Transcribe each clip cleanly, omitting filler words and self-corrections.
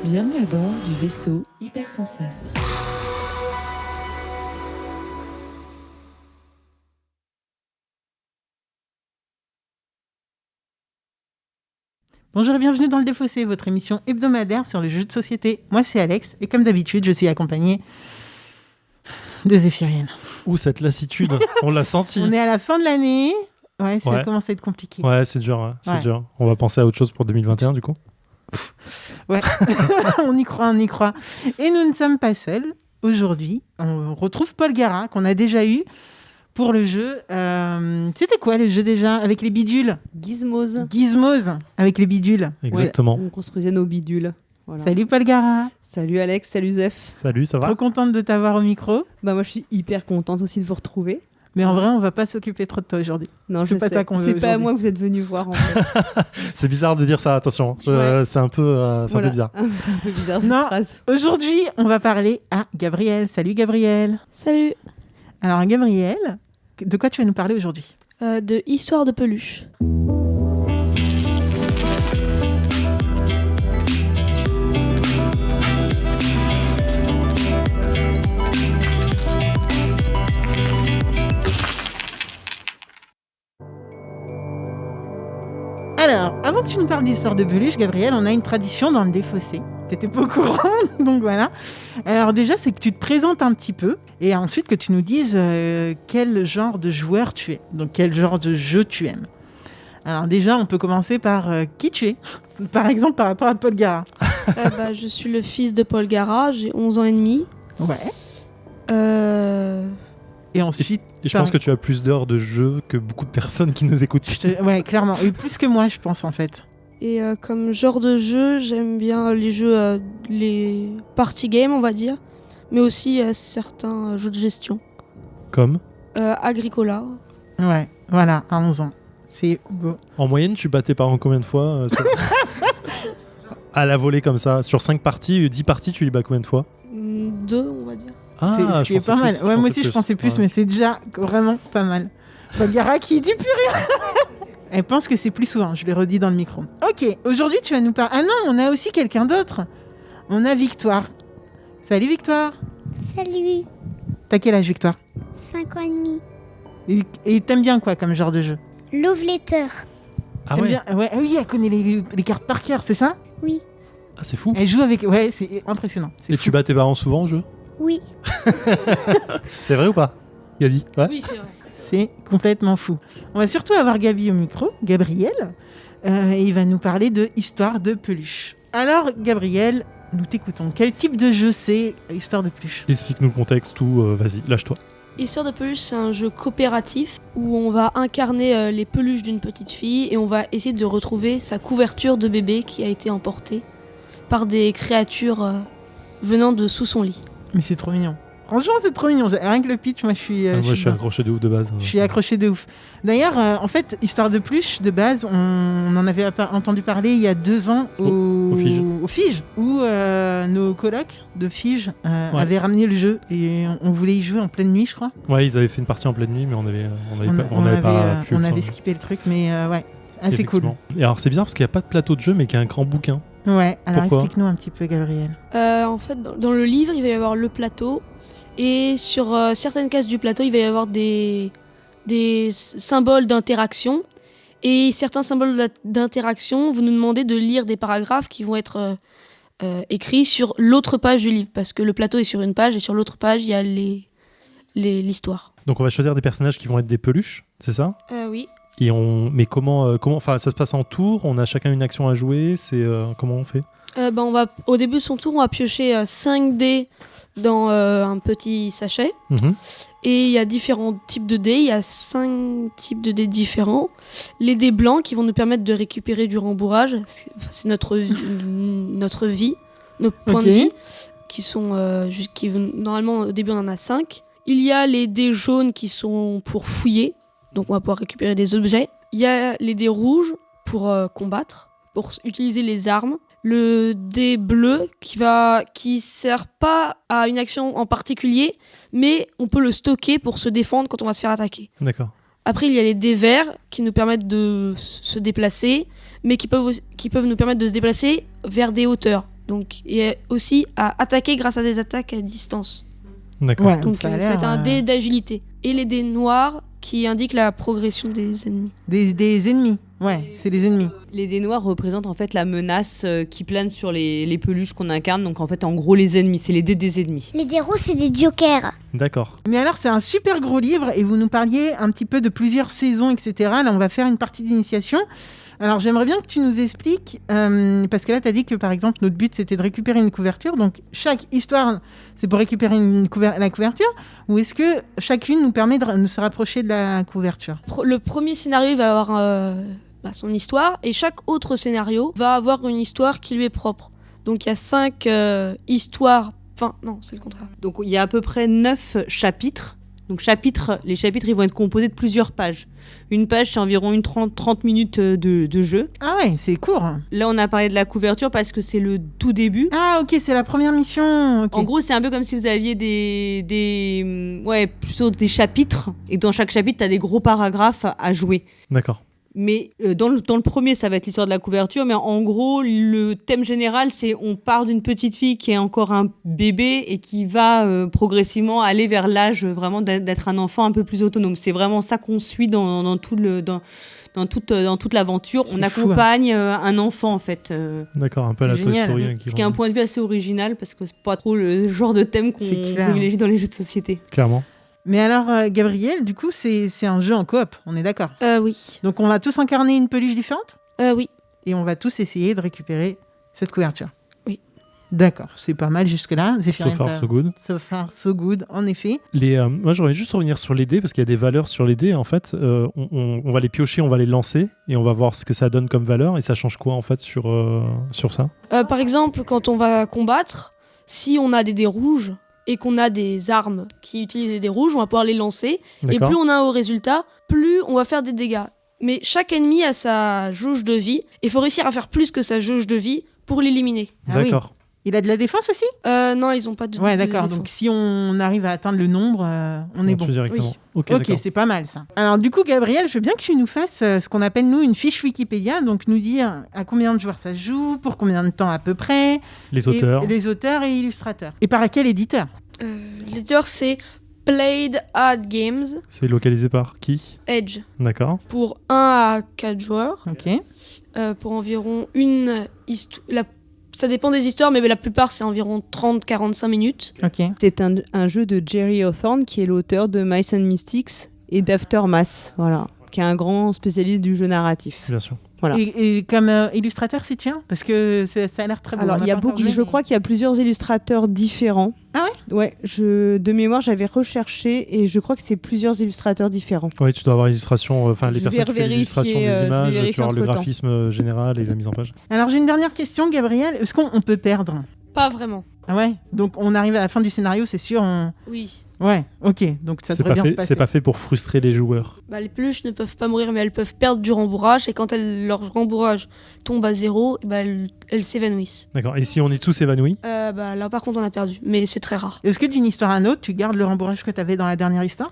Bienvenue à bord du vaisseau Hypersensas. Bonjour et bienvenue dans Le Défaussé, votre émission hebdomadaire sur les jeux de société. Moi c'est Alex et comme d'habitude je suis accompagnée de Zéphirienne. Ouh, cette lassitude, on l'a senti. On est à la fin de l'année, ça commence à être compliqué. Ouais, c'est dur, hein. C'est dur. On va penser à autre chose pour 2021 du coup. Ouais, on y croit. Et nous ne sommes pas seuls. Aujourd'hui, on retrouve Paul Gara qu'on a déjà eu pour le jeu. C'était quoi le jeu déjà avec les bidules? Gizmos avec les bidules. Exactement. Ouais, on construisait nos bidules. Voilà. Salut Paul Gara. Salut Alex, salut Zef. Salut, ça va? Trop contente de t'avoir au micro. Bah moi je suis hyper contente aussi de vous retrouver. Mais en vrai, on va pas s'occuper trop de toi aujourd'hui. Non, c'est pas sais. ça qu'on veut. C'est pas à aujourd'hui. moi que vous êtes venu voir en fait. C'est bizarre de dire ça, attention. C'est un peu bizarre. C'est un peu bizarre cette Non. phrase. Aujourd'hui, on va parler à Gabriel. Salut Gabriel. Salut, Alors Gabriel, de quoi tu vas nous parler aujourd'hui? de Histoire de peluche. Alors, avant que tu nous parles d'histoire de peluche, Gabriel, on a une tradition dans Le Défaussé. T'étais pas au courant, donc voilà. Alors déjà, c'est que tu te présentes un petit peu et ensuite que tu nous dises quel genre de joueur tu es, donc quel genre de jeu tu aimes. Alors déjà, on peut commencer par qui tu es, par exemple par rapport à Paul Gara. Je suis le fils de Paul Gara, j'ai 11 ans et demi. Ouais. Euh, Et ensuite, Et je pense que tu as plus d'heures de jeu que beaucoup de personnes qui nous écoutent. ouais, clairement, et plus que moi, je pense en fait. Et comme genre de jeu, j'aime bien les jeux, les party games, on va dire, mais aussi certains jeux de gestion. Comme Agricola. Ouais, voilà, à 11 ans. C'est beau. en moyenne, tu bats tes parents combien de fois à la volée comme ça? Sur 5 parties, 10 parties, tu les bats combien de fois? 2, on va dire. Ah, c'est pas mal. Ouais, moi aussi, je pensais plus, mais c'est déjà vraiment pas mal. Paul Gara qui dit plus rien. Elle pense que c'est plus souvent, je l'ai redit dans le micro. Ok, aujourd'hui, tu vas nous parler... Ah non, on a aussi quelqu'un d'autre. On a Victoire. Salut Victoire. Salut, T'as quel âge Victoire? 5 ans et demi. Et t'aimes bien quoi comme genre de jeu? Love Letter. Ah T'aimes ouais. bien... Ouais, ah oui, elle connaît les cartes par cœur, c'est ça? Oui, Ah, c'est fou. Elle joue avec... Ouais, c'est impressionnant. C'est Et fou. tu bats tes parents souvent au jeu? oui. C'est vrai ou pas, Gabi? Ouais. Oui, c'est vrai. C'est complètement fou. On va surtout avoir Gabi au micro, Gabriel, et il va nous parler de Histoire de peluche. Alors, Gabriel, nous t'écoutons. Quel type de jeu c'est Histoire de peluche? Explique-nous le contexte, tout. Vas-y, lâche-toi. Histoire de peluche, c'est un jeu coopératif où on va incarner les peluches d'une petite fille et on va essayer de retrouver sa couverture de bébé qui a été emportée par des créatures venant de sous son lit. Mais c'est trop mignon. Franchement, c'est trop mignon. Rien que le pitch, moi, je suis... Moi, je suis dedans. accroché de ouf de base. Je suis accroché de ouf. D'ailleurs, en fait, Histoire de peluche, de base, on en avait entendu parler il y a 2 ans Au Fige. au Fige, où nos colocs de Fige avaient ramené le jeu et on voulait y jouer en pleine nuit, je crois. Ouais, ils avaient fait une partie en pleine nuit, mais on avait pas pu. On avait skippé le truc, mais ouais, assez cool. Effectivement. Et alors, c'est bizarre parce qu'il n'y a pas de plateau de jeu, mais qu'il y a un grand bouquin. Ouais, alors Pourquoi explique-nous un petit peu, Gabriel. En fait, dans le livre, il va y avoir le plateau. Et sur certaines cases du plateau, il va y avoir des symboles d'interaction. Et certains symboles d'interaction vont nous demander de lire des paragraphes qui vont être écrits sur l'autre page du livre. Parce que le plateau est sur une page et sur l'autre page, il y a l'histoire. Donc, on va choisir des personnages qui vont être des peluches, c'est ça? Oui. Et mais comment, enfin, ça se passe en tour. On a chacun une action à jouer. C'est comment on fait? On va, au début de son tour, on va piocher 5 dés dans un petit sachet. Mhm. Et il y a différents types de dés. Il y a 5 types de dés différents. Les dés blancs qui vont nous permettre de récupérer du rembourrage. C'est notre vie, nos points de vie, qui sont normalement au début on en a 5. Il y a les dés jaunes qui sont pour fouiller. Donc on va pouvoir récupérer des objets. Il y a les dés rouges pour combattre, pour utiliser les armes. Le dé bleu qui sert pas à une action en particulier, mais on peut le stocker pour se défendre quand on va se faire attaquer. D'accord. Après, il y a les dés verts qui nous permettent de se déplacer, mais qui peuvent nous permettre de se déplacer vers des hauteurs. Donc, et aussi à attaquer grâce à des attaques à distance. D'accord. Ouais, Donc ça a c'est l'air, un dé d'agilité. Et les dés noirs qui indiquent la progression des ennemis. des ennemis. Ouais, c'est des ennemis. Les dés noirs représentent en fait la menace qui plane sur les peluches qu'on incarne. Donc en fait, en gros, les ennemis, c'est les dés des ennemis. Les dés roses, c'est des jokers. D'accord. Mais alors, c'est un super gros livre et vous nous parliez un petit peu de plusieurs saisons, etc. Là, on va faire une partie d'initiation. Alors, j'aimerais bien que tu nous expliques, parce que là, tu as dit que, par exemple, notre but, c'était de récupérer une couverture. Donc, chaque histoire, c'est pour récupérer la couverture. Ou est-ce que chacune nous permet de se rapprocher de la couverture ? Le premier scénario il va avoir son histoire et chaque autre scénario va avoir une histoire qui lui est propre. Donc il y a 5 histoires. Enfin, non, c'est le contraire. Donc il y a à peu près 9 chapitres. Donc les chapitres, ils vont être composés de plusieurs pages. Une page, c'est environ 30 minutes de jeu. Ah ouais, c'est court. Là, on a parlé de la couverture parce que c'est le tout début. Ah ok, c'est la première mission. Ok. En gros, c'est un peu comme si vous aviez plutôt des chapitres. Et dans chaque chapitre, tu as des gros paragraphes à jouer. D'accord. Mais dans le premier, ça va être l'histoire de la couverture. Mais en gros, le thème général, c'est on part d'une petite fille qui est encore un bébé et qui va progressivement aller vers l'âge vraiment d'être un enfant un peu plus autonome. C'est vraiment ça qu'on suit dans toute l'aventure. C'est On fou, accompagne un enfant, en fait. D'accord, un peu à la C'est Toy génial. Story. Ce qui est un point de vue assez original parce que c'est pas trop le genre de thème qu'on C'est clair. privilégie dans les jeux de société. Clairement. Mais alors, Gabriel, du coup, c'est un jeu en coop, on est d'accord. Oui. Donc, on va tous incarner une peluche différente Oui. et on va tous essayer de récupérer cette couverture. Oui. D'accord, c'est pas mal jusque-là. So Zéphirine, far, so good. So far, so good, en effet. Moi, j'aurais juste revenir sur les dés parce qu'il y a des valeurs sur les dés. En fait, on va les piocher, on va les lancer et on va voir ce que ça donne comme valeur. Et ça change quoi en fait sur ça ? Par exemple, quand on va combattre, si on a des dés rouges et qu'on a des armes qui utilisent des dés rouges, on va pouvoir les lancer. Et D'accord. plus on a un haut résultat, plus on va faire des dégâts. Mais chaque ennemi a sa jauge de vie. Et il faut réussir à faire plus que sa jauge de vie pour l'éliminer. Ah oui. D'accord. Il a de la défense aussi ? Non, ils ont pas de Ouais, de d'accord. défense. Donc, si on arrive à atteindre le nombre, on est On bon. tue directement. Oui. Ok, Ok, d'accord. c'est pas mal ça. Alors du coup, Gabriel, je veux bien que tu nous fasses ce qu'on appelle nous une fiche Wikipédia, donc nous dire à combien de joueurs ça se joue, pour combien de temps à peu près, Les auteurs. et les auteurs et illustrateurs. Et par quel éditeur ? L'éditeur, c'est Played Hard Games C'est localisé par qui ? Edge. D'accord. Pour 1 à 4 joueurs. Ok. Pour environ une histoire. Ça dépend des histoires, mais la plupart, c'est environ 30-45 minutes. Ok. C'est un jeu de Jerry Hawthorne qui est l'auteur de Mice and Mystics et d'Aftermath, voilà, qui est un grand spécialiste du jeu narratif. Bien sûr. Voilà. Et comme illustrateur, c'est tu parce que ça a l'air très beau. Alors, On il y a pas encore beaucoup, joué, je mais- crois qu'il y a plusieurs illustrateurs différents. Ah ouais? De mémoire, j'avais recherché et je crois que c'est plusieurs illustrateurs différents. Oui, tu dois avoir l'illustration, enfin les Je personnes vais qui font les illustrations vérifier, des je vais images, tu vérifier vas avoir le entre-temps. graphisme général et la mise en page. Alors j'ai une dernière question, Gabriel. Est-ce qu'on peut perdre ? Pas vraiment. Ah ouais. Donc on arrive à la fin du scénario, c'est sûr. Oui. Ouais. Ok. Donc ça C'est devrait pas bien se fait, passer. c'est pas fait pour frustrer les joueurs. Les peluches ne peuvent pas mourir, mais elles peuvent perdre du rembourrage. Et quand leur rembourrage tombe à 0, elles s'évanouissent. D'accord. Et si on est tous évanouis ? Là, par contre, on a perdu. Mais c'est très rare. Est-ce que d'une histoire à une autre, tu gardes le rembourrage que tu avais dans la dernière histoire ?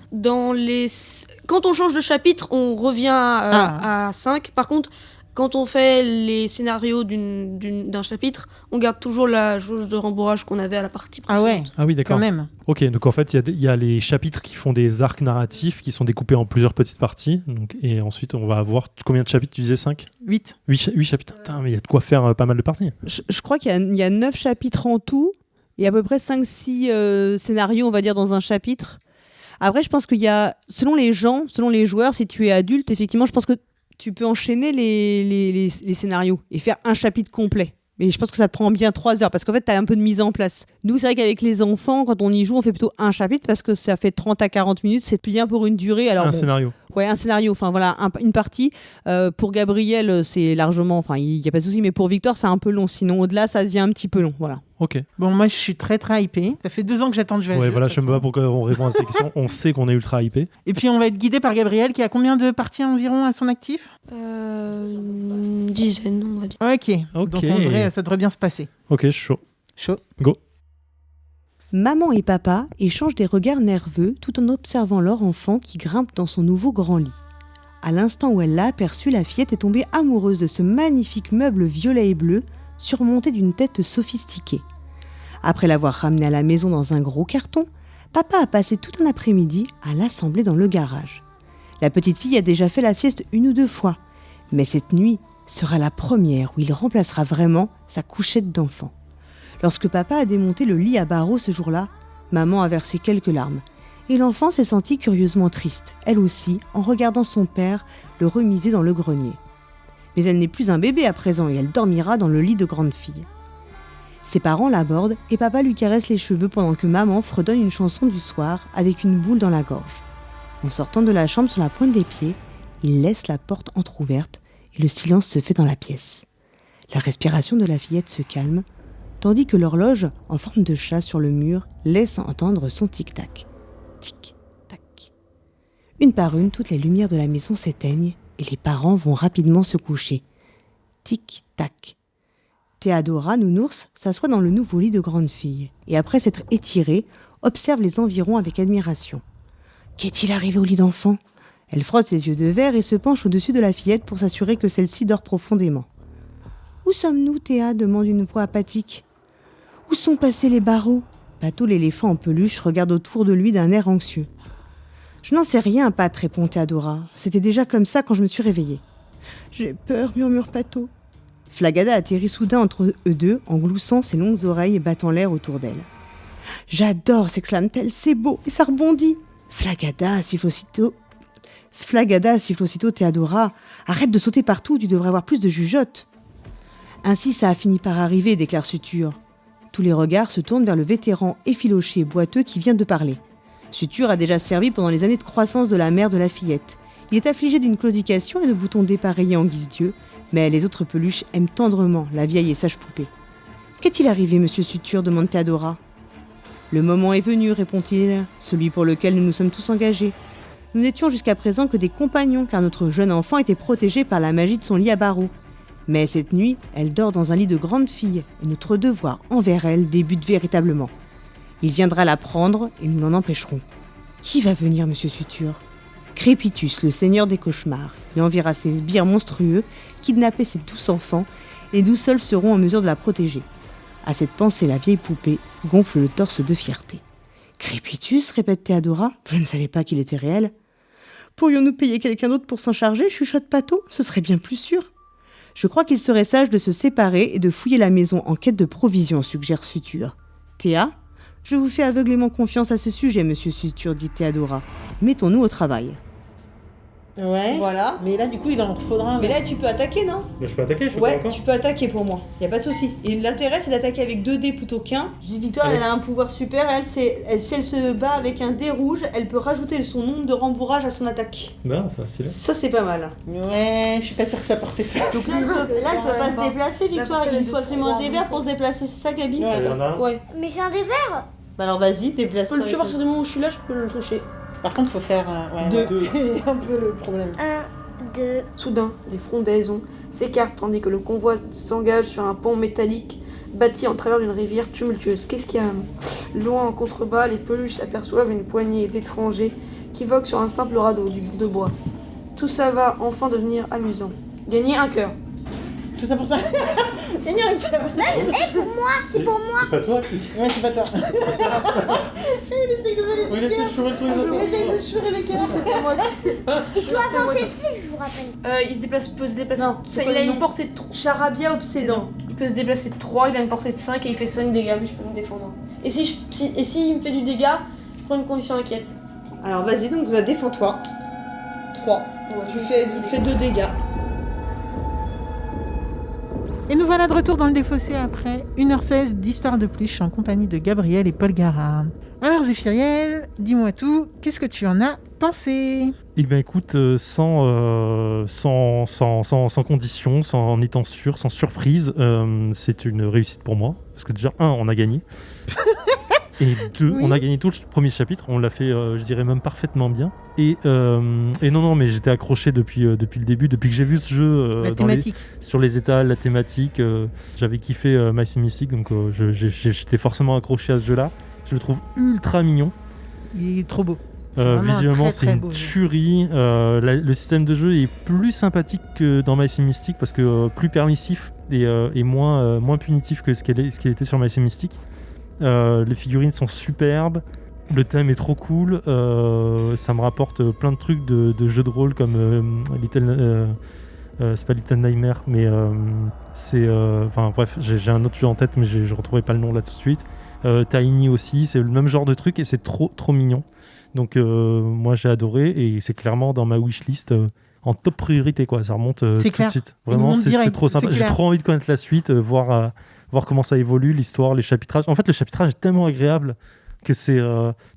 Quand on change de chapitre, on revient à 5. Par contre, quand on fait les scénarios d'un chapitre, on garde toujours la jauge de rembourrage qu'on avait à la partie Ah précédente. ouais. Ah oui, Quand d'accord. même. Ok, donc en fait, il y a les chapitres qui font des arcs narratifs qui sont découpés en plusieurs petites parties. Donc, et ensuite, on va avoir combien de chapitres ? Tu disais 5 8. 8 chapitres. Putain, mais il y a de quoi faire pas mal de parties. Je crois qu'il y a 9 chapitres en tout et à peu près 5-6 scénarios, on va dire, dans un chapitre. Après, je pense qu'il y a, selon les gens, selon les joueurs, si tu es adulte, effectivement, je pense que tu peux enchaîner les scénarios et faire un chapitre complet. Mais je pense que ça te prend bien 3 heures parce qu'en fait, tu as un peu de mise en place. Nous, c'est vrai qu'avec les enfants, quand on y joue, on fait plutôt un chapitre parce que ça fait 30 à 40 minutes. C'est bien pour une durée. Alors, un bon, scénario. ouais, un scénario. Enfin, voilà, une partie. Pour Gabriel, c'est largement... Enfin, il n'y a pas de souci. Mais pour Victor, c'est un peu long. Sinon, au-delà, ça devient un petit peu long. Voilà. Ok. Bon, moi, je suis très très hypé. Ça fait 2 ans que j'attends de jouer à ce Ouais, jeu, voilà, de je toute sais pas façon. pourquoi on répond à cette question. On sait qu'on est ultra hypé. Et puis, on va être guidé par Gabriel, qui a combien de parties environ à son actif ? Une dizaine, on va dire. Ok. Ok. Donc, en vrai, ça devrait bien se passer. Ok, chaud. Chaud. Maman et papa échangent des regards nerveux tout en observant leur enfant qui grimpe dans son nouveau grand lit. À l'instant où elle l'a aperçu, la fillette est tombée amoureuse de ce magnifique meuble violet et bleu surmontée d'une tête sophistiquée. Après l'avoir ramenée à la maison dans un gros carton, papa a passé tout un après-midi à l'assembler dans le garage. La petite fille a déjà fait la sieste 1 ou 2 fois, mais cette nuit sera la première où il remplacera vraiment sa couchette d'enfant. Lorsque papa a démonté le lit à barreaux ce jour-là, maman a versé quelques larmes, et l'enfant s'est sentie curieusement triste, elle aussi, en regardant son père le remiser dans le grenier. Mais elle n'est plus un bébé à présent et elle dormira dans le lit de grande fille. Ses parents l'abordent et papa lui caresse les cheveux pendant que maman fredonne une chanson du soir avec une boule dans la gorge. En sortant de la chambre sur la pointe des pieds, il laisse la porte entr'ouverte et le silence se fait dans la pièce. La respiration de la fillette se calme, tandis que l'horloge, en forme de chat sur le mur, laisse entendre son tic-tac. Tic-tac. Une par une, toutes les lumières de la maison s'éteignent et les parents vont rapidement se coucher. Tic-tac. Théadora, nounours, s'assoit dans le nouveau lit de grande fille et après s'être étirée, observe les environs avec admiration. Qu'est-il arrivé au lit d'enfant ? Elle frotte ses yeux de verre et se penche au-dessus de la fillette pour s'assurer que celle-ci dort profondément. « Où sommes-nous, Théa » demande une voix apathique. « Où sont passés les barreaux ?» Pato, l'éléphant en peluche, regarde autour de lui d'un air anxieux. « Je n'en sais rien, Pat » répond Théadora. « C'était déjà comme ça quand je me suis réveillée. »« J'ai peur » murmure Pato. Flagada atterrit soudain entre eux deux en gloussant ses longues oreilles et battant l'air autour d'elle. « J'adore » s'exclame-t-elle, « c'est beau et ça rebondit !» Flagada siffle aussitôt Théadora. « Arrête de sauter partout, tu devrais avoir plus de jugeote !» Ainsi ça a fini par arriver, déclare Suture. Tous les regards se tournent vers le vétéran effiloché et boiteux qui vient de parler. Suture a déjà servi pendant les années de croissance de la mère de la fillette. Il est affligé d'une claudication et de boutons dépareillés en guise d'yeux, mais les autres peluches aiment tendrement la vieille et sage poupée. « Qu'est-il arrivé, monsieur Suture » demande Théadora. « Le moment est venu » répond-il, « celui pour lequel nous nous sommes tous engagés. Nous n'étions jusqu'à présent que des compagnons car notre jeune enfant était protégé par la magie de son lit à barreaux. Mais cette nuit, elle dort dans un lit de grande fille et notre devoir envers elle débute véritablement. Il viendra la prendre et nous l'en empêcherons. Qui va venir, monsieur Suture ? Crépitus, le seigneur des cauchemars. Il enverra ses sbires monstrueux, kidnapper ses douces enfants, et nous seuls serons en mesure de la protéger. À cette pensée, la vieille poupée gonfle le torse de fierté. Crépitus, répète Théadora. Je ne savais pas qu'il était réel. Pourrions-nous payer quelqu'un d'autre pour s'en charger, chuchote Pato ? Ce serait bien plus sûr. Je crois qu'il serait sage de se séparer et de fouiller la maison en quête de provisions, suggère Suture. Théa ? Je vous fais aveuglément confiance à ce sujet, monsieur Suture, dit Théadora. Mettons-nous au travail. Ouais. Voilà. Mais là, du coup, il en faudra. Mais là, tu peux attaquer, non ? Bah, je peux attaquer, je Ouais, tu peux attaquer pour moi. Y a pas de souci. Et l'intérêt, c'est d'attaquer avec 2 dés plutôt qu'un. Je dis Victoire, elle a un pouvoir super. Si elle se bat avec un dé rouge, elle peut rajouter son nombre de rembourrage à son attaque. Non, c'est stylé. Ça, c'est pas mal. Ouais, je suis pas sûre que ça portait ça. Donc là, elle peut pas se déplacer, Victoire. Il faut absolument un dé vert pour se déplacer. C'est ça, Gabi ? Ouais. Il y en a un. Ouais. Mais j'ai un des verts. Bah alors, vas-y, déplace-toi. Je peux le tuer à partir du moment où je suis là, je peux le toucher. Par contre, faut faire. Ouais, Deux. C'est un peu le problème. 1, 2. Soudain, les frondaisons s'écartent tandis que le convoi s'engage sur un pont métallique bâti en travers d'une rivière tumultueuse. Qu'est-ce qu'il y a ? Loin en contrebas, les peluches aperçoivent une poignée d'étrangers qui voguent sur un simple radeau de bois. Tout ça va enfin devenir amusant. Gagner un cœur. Tout ça pour ça. Gagner un cœur. C'est pour moi. C'est pas toi qui. Ouais, c'est pas toi. Il essaie de voler Oui, les laissez cœurs. chourer tous les Il assassins. essaie de chourer les cœurs. C'était moi qui... Il faut avancer ici, je vous rappelle. Il peut se déplacer. Non, Ça, c'est il pas a le une nom. portée de 3. Charabia obsédant. Il peut se déplacer de 3, il a une portée de 5 et il fait 5 dégâts, mais je peux me défendre. Et s'il me fait du dégât, je prends une condition inquiète. Alors, vas-y, donc défends-toi. 3. Il te fait 2 dégâts. Et nous voilà de retour dans le défaussé après 1h16 d'histoire de pluche en compagnie de Gabriel et Paul Garin. Alors Zéphiriel, dis-moi tout, qu'est-ce que tu en as pensé ? Eh bien écoute, sans condition, en étant sûr, sans surprise, c'est une réussite pour moi. Parce que déjà, 1, on a gagné. Et 2, Oui. on a gagné tout le premier chapitre. On l'a fait, je dirais même parfaitement bien. Et non, mais j'étais accroché depuis le début. Depuis que j'ai vu ce jeu La thématique. sur les étals, la thématique. J'avais kiffé Mice Mystic, donc j'étais forcément accroché à ce jeu-là. Je le trouve ultra mignon. Il est trop beau. vraiment Visuellement, très, c'est très une beau jeu. tuerie. Le système de jeu est plus sympathique que dans My Sim Mystic parce que plus permissif et moins punitif que ce qu'elle était sur My Sim Mystic. Les figurines sont superbes. Le thème est trop cool. Ça me rapporte plein de trucs de jeux de rôle comme c'est pas Little Nightmare, mais c'est. Enfin bref, j'ai un autre jeu en tête, mais je retrouverai pas le nom là tout de suite. Tiny aussi, c'est le même genre de truc et c'est trop mignon. Donc moi j'ai adoré et c'est clairement dans ma wishlist en top priorité quoi. Ça remonte tout clair. de suite. Il Vraiment, monte c'est direct, trop sympa. c'est J'ai clair. trop envie de connaître la suite, voir comment ça évolue, l'histoire, les chapitrages. En fait, le chapitrage est tellement agréable que c'est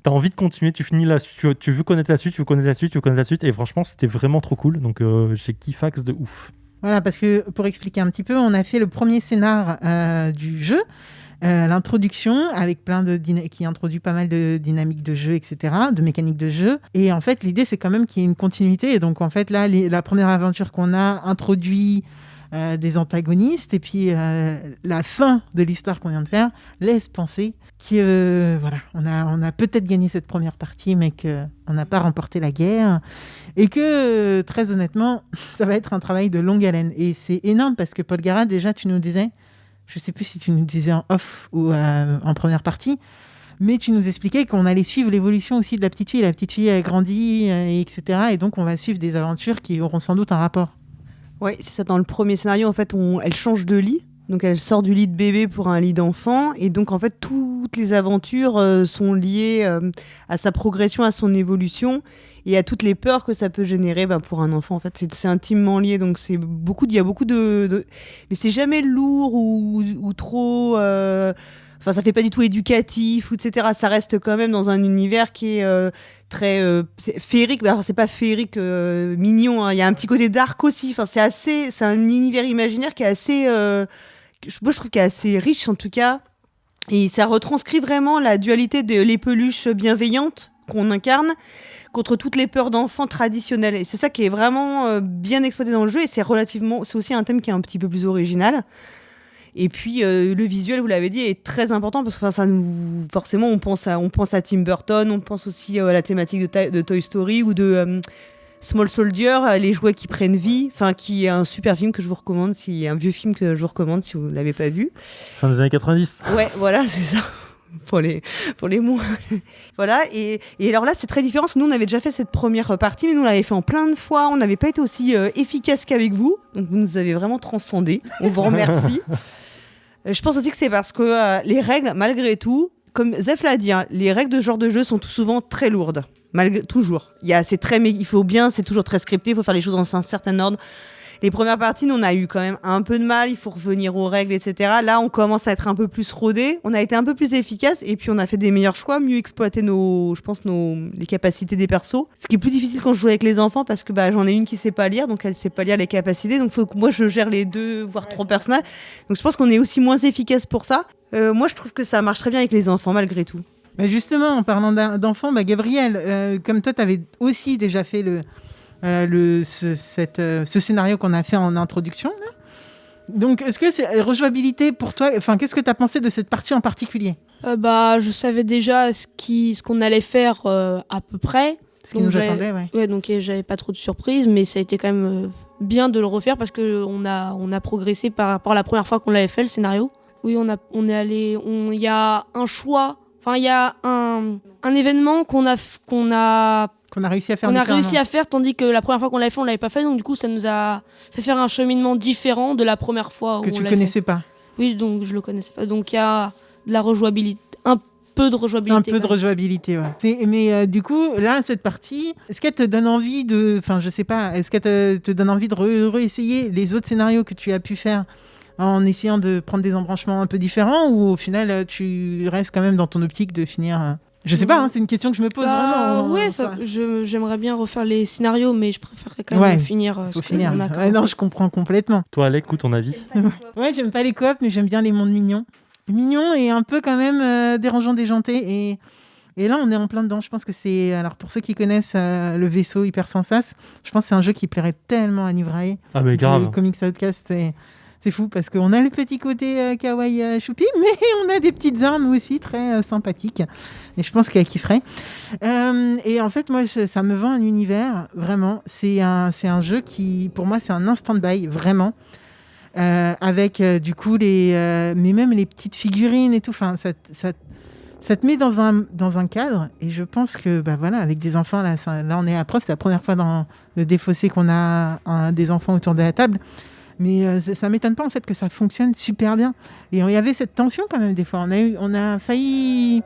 t'as envie de continuer. Tu finis là, tu veux connaître la suite, tu veux connaître la suite, tu veux connaître la suite. Et franchement, c'était vraiment trop cool. Donc j'ai kiffax de ouf. Voilà, parce que pour expliquer un petit peu, on a fait le premier scénar du jeu, l'introduction, avec qui introduit pas mal de dynamiques de jeu, etc., de mécaniques de jeu. Et en fait, l'idée, c'est quand même qu'il y ait une continuité. Et donc, en fait, là, la première aventure qu'on a introduit des antagonistes, et puis la fin de l'histoire qu'on vient de faire laisse penser que voilà, on a peut-être gagné cette première partie, mais qu'on n'a pas remporté la guerre, et que très honnêtement, ça va être un travail de longue haleine. Et c'est énorme parce que Paul Gara, déjà, tu nous disais, je sais plus si tu nous disais en off ou en première partie, mais tu nous expliquais qu'on allait suivre l'évolution aussi de la petite fille. La petite fille a grandi, etc. Et donc, on va suivre des aventures qui auront sans doute un rapport. Oui, c'est ça. Dans le premier scénario, en fait, elle change de lit. Donc, elle sort du lit de bébé pour un lit d'enfant. Et donc, en fait, toutes les aventures sont liées à sa progression, à son évolution et à toutes les peurs que ça peut générer pour un enfant. En fait, c'est intimement lié. Donc, il y a beaucoup de... Mais c'est jamais lourd ou trop... Enfin, ça fait pas du tout éducatif, etc. Ça reste quand même dans un univers qui est très féerique. Alors, c'est pas féerique, mignon. Hein. Il y a un petit côté dark aussi. Enfin, c'est un univers imaginaire qui est assez, moi, je trouve qu'il est assez riche en tout cas. Et ça retranscrit vraiment la dualité de les peluches bienveillantes qu'on incarne contre toutes les peurs d'enfants traditionnelles. Et c'est ça qui est vraiment bien exploité dans le jeu. Et c'est aussi un thème qui est un petit peu plus original. Et puis le visuel, vous l'avez dit, est très important parce que forcément on pense à Tim Burton, on pense aussi à la thématique de Toy Story ou de Small Soldier, les jouets qui prennent vie, qui est un super film que je vous recommande, un vieux film que je vous recommande si vous ne l'avez pas vu. Fin des années 90. Ouais, voilà, c'est ça. Pour les mots. Voilà, et alors là, c'est très différent parce que nous, on avait déjà fait cette première partie, mais nous, on l'avait fait en plein de fois. On n'avait pas été aussi efficace qu'avec vous. Donc, vous nous avez vraiment transcendés. On vous remercie. Je pense aussi que c'est parce que les règles, malgré tout, comme Zef l'a dit, les règles de ce genre de jeu sont tout souvent très lourdes. Toujours. C'est toujours très scripté, il faut faire les choses dans un certain ordre. Les premières parties, nous, on a eu quand même un peu de mal, il faut revenir aux règles, etc. Là, on commence à être un peu plus rodé, on a été un peu plus efficace et puis on a fait des meilleurs choix, mieux exploiter les capacités des persos. Ce qui est plus difficile quand je joue avec les enfants parce que j'en ai une qui sait pas lire, donc elle sait pas lire les capacités, donc faut que moi je gère les 2 voire 3 personnages. Donc je pense qu'on est aussi moins efficace pour ça. Moi, je trouve que ça marche très bien avec les enfants malgré tout. Mais justement, en parlant d'enfants, Gabriel, comme toi, tu avais aussi déjà fait ce scénario qu'on a fait en introduction, là. Donc, est-ce que c'est rejouabilité pour toi? Enfin, qu'est-ce que tu as pensé de cette partie en particulier? Je savais déjà ce qu'on allait faire à peu près. Ce qui nous attendait, ouais. Ouais, donc j'avais pas trop de surprises, mais ça a été quand même bien de le refaire parce qu'on a progressé par rapport à la première fois qu'on l'avait fait, le scénario. Oui, il y a un choix. Enfin, il y a un événement qu'on a réussi à faire, tandis que la première fois qu'on l'avait fait, on l'avait pas fait. Donc du coup, ça nous a fait faire un cheminement différent de la première fois que tu connaissais pas. Oui, donc je le connaissais pas. Donc il y a de la rejouabilité, un peu de rejouabilité. Un peu de rejouabilité, ouais. Mais du coup, là, cette partie, est-ce qu'elle te donne envie est-ce qu'elle te donne envie de réessayer les autres scénarios que tu as pu faire en essayant de prendre des embranchements un peu différents, ou au final tu restes quand même dans ton optique de finir Je sais pas, c'est une question que je me pose vraiment. Oui, j'aimerais bien refaire les scénarios, mais je préférerais quand même finir ce qu'on a commencé. Non, je comprends complètement. Toi, Alec, ton avis? Ouais, j'aime pas les coops, mais j'aime bien les mondes mignons. Mignons et un peu quand même dérangeant, déjanté. Et là, on est en plein dedans. Je pense que c'est... Alors, pour ceux qui connaissent le vaisseau Hyper Sans Sas, je pense que c'est un jeu qui plairait tellement à Nivrae. Ah, mais grave. Le Comics Outcast, C'est fou parce qu'on a le petit côté kawaii choupi, mais on a des petites armes aussi très sympathiques. Et je pense qu'elle kifferait. Et en fait, moi, ça me vend un univers, vraiment. C'est un jeu qui, pour moi, c'est un instant by, vraiment. Avec du coup, mais même les petites figurines et tout. Enfin, ça te met dans un cadre. Et je pense que, voilà, avec des enfants, là on est à preuve. C'est la première fois dans le défaussé qu'on a des enfants autour de la table. Mais ça m'étonne pas en fait que ça fonctionne super bien. Et il y avait cette tension quand même des fois. On a failli.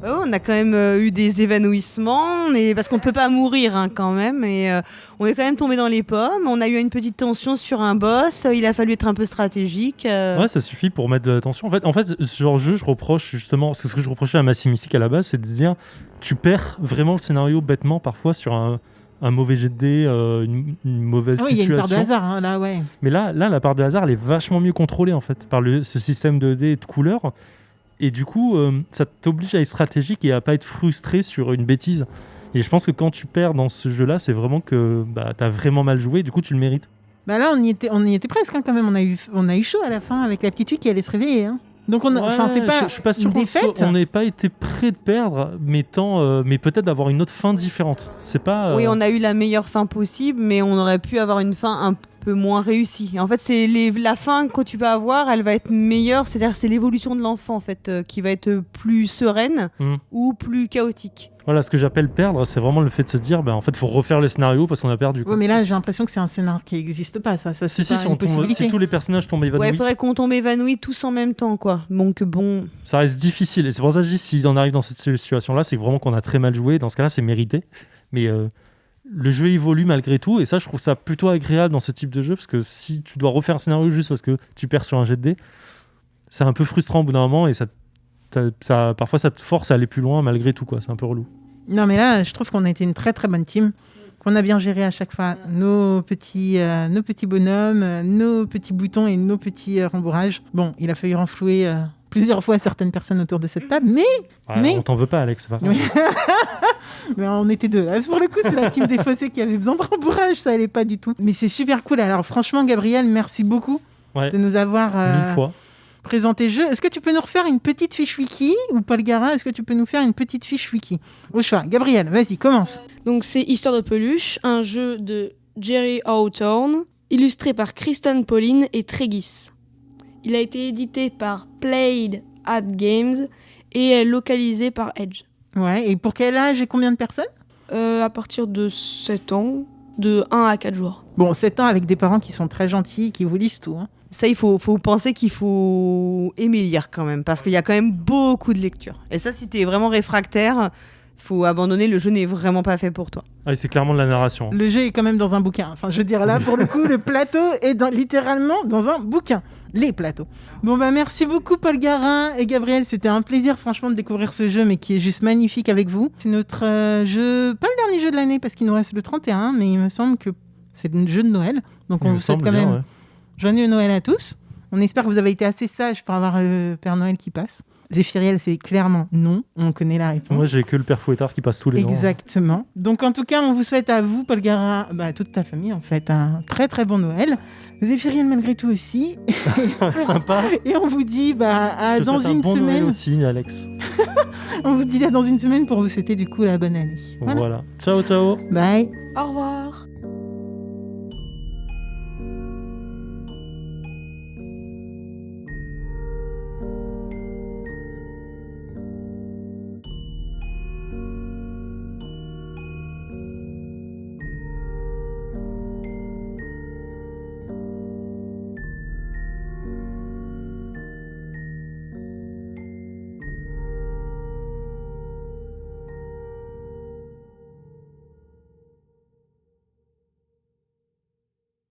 Oh, on a quand même eu des évanouissements, parce qu'on peut pas mourir quand même. Et on est quand même tombé dans les pommes. On a eu une petite tension sur un boss. Il a fallu être un peu stratégique. Ouais, ça suffit pour mettre de la tension. En fait, ce genre de jeu, je reproche justement. C'est ce que je reprochais à Massy Mystique à la base, c'est de dire tu perds vraiment le scénario bêtement parfois sur un mauvais jet de dés, une mauvaise situation. Il y a une part de hasard, là, ouais. Mais là, la part de hasard, elle est vachement mieux contrôlée, en fait, par ce système de dés et de couleurs. Et du coup, ça t'oblige à être stratégique et à pas être frustré sur une bêtise. Et je pense que quand tu perds dans ce jeu-là, c'est vraiment que t'as vraiment mal joué, du coup, tu le mérites. Là, on y était presque, quand même. On a eu chaud à la fin avec la petite fille qui allait se réveiller, hein. Donc c'est pas je suis pas sûr qu'on n'ait pas été prêt de perdre, mais peut-être d'avoir une autre fin différente. C'est pas. Oui, on a eu la meilleure fin possible, mais on aurait pu avoir une fin un peu moins réussie. En fait, c'est la fin que tu vas avoir, elle va être meilleure. C'est-à-dire, c'est l'évolution de l'enfant en fait qui va être plus sereine ou plus chaotique. Voilà, ce que j'appelle perdre, c'est vraiment le fait de se dire, en fait, il faut refaire le scénario parce qu'on a perdu. Oui, mais là, j'ai l'impression que c'est un scénario qui n'existe pas. Ça si tous les personnages tombent évanouis. Ouais, il faudrait qu'on tombe évanouis tous en même temps, quoi. Donc bon. Ça reste difficile. Et c'est pour ça que je dis, si on arrive dans cette situation-là, c'est vraiment qu'on a très mal joué. Dans ce cas-là, c'est mérité. Mais le jeu évolue malgré tout. Et ça, je trouve ça plutôt agréable dans ce type de jeu. Parce que si tu dois refaire un scénario juste parce que tu perds sur un jet de dés, c'est un peu frustrant au bout d'un moment. Et parfois, ça te force à aller plus loin malgré tout, quoi. C'est un peu relou. Non, mais là, je trouve qu'on a été une très très bonne team, qu'on a bien géré à chaque fois nos petits bonhommes, nos petits boutons et nos petits rembourrages. Bon, il a fallu renflouer plusieurs fois certaines personnes autour de cette table, mais... On t'en veut pas, Alex, c'est pas grave. Mais on était deux. Là, pour le coup, c'est la team des fossés qui avait besoin de rembourrage, ça allait pas du tout. Mais c'est super cool. Alors franchement, Gabriel, merci beaucoup de nous avoir... 1000 fois. Présenter le jeu. Est-ce que tu peux nous refaire une petite fiche wiki ou Paul Garin, est-ce que tu peux nous faire une petite fiche wiki? Au choix. Gabriel, vas-y, commence. Donc c'est Histoire de peluche, un jeu de Jerry Hawthorne, illustré par Kristen Pauline et Tregis. Il a été édité par Played at Games et est localisé par Edge. Ouais, et pour quel âge et combien de personnes? À partir de 7 ans, de 1 à 4 jours. Bon, 7 ans avec des parents qui sont très gentils, qui vous lisent tout, hein. Ça, il faut penser qu'il faut aimer lire quand même, parce qu'il y a quand même beaucoup de lectures. Et ça, si t'es vraiment réfractaire, faut abandonner, le jeu n'est vraiment pas fait pour toi. Ah, c'est clairement de la narration. Le jeu est quand même dans un bouquin. Enfin, je veux dire, là, pour le coup, le plateau est littéralement dans un bouquin. Les plateaux. Bon, merci beaucoup, Paul Garin et Gabriel. C'était un plaisir, franchement, de découvrir ce jeu, mais qui est juste magnifique avec vous. C'est notre jeu, pas le dernier jeu de l'année, parce qu'il nous reste le 31, mais il me semble que c'est le jeu de Noël. Donc, on vous souhaite quand même... Joyeux Noël à tous. On espère que vous avez été assez sages pour avoir le Père Noël qui passe. Zéphiriel, c'est clairement non. On connaît la réponse. Moi, j'ai que le Père Fouettard qui passe tous les ans. Exactement. Donc, en tout cas, on vous souhaite à vous, Paul Garin, toute ta famille, en fait, un très très bon Noël. Zéphiriel, malgré tout aussi. Sympa. Et on vous dit dans une bon semaine. Noël aussi, Alex. On vous dit dans une semaine pour vous souhaiter du coup la bonne année. Voilà. Ciao, ciao. Bye. Au revoir.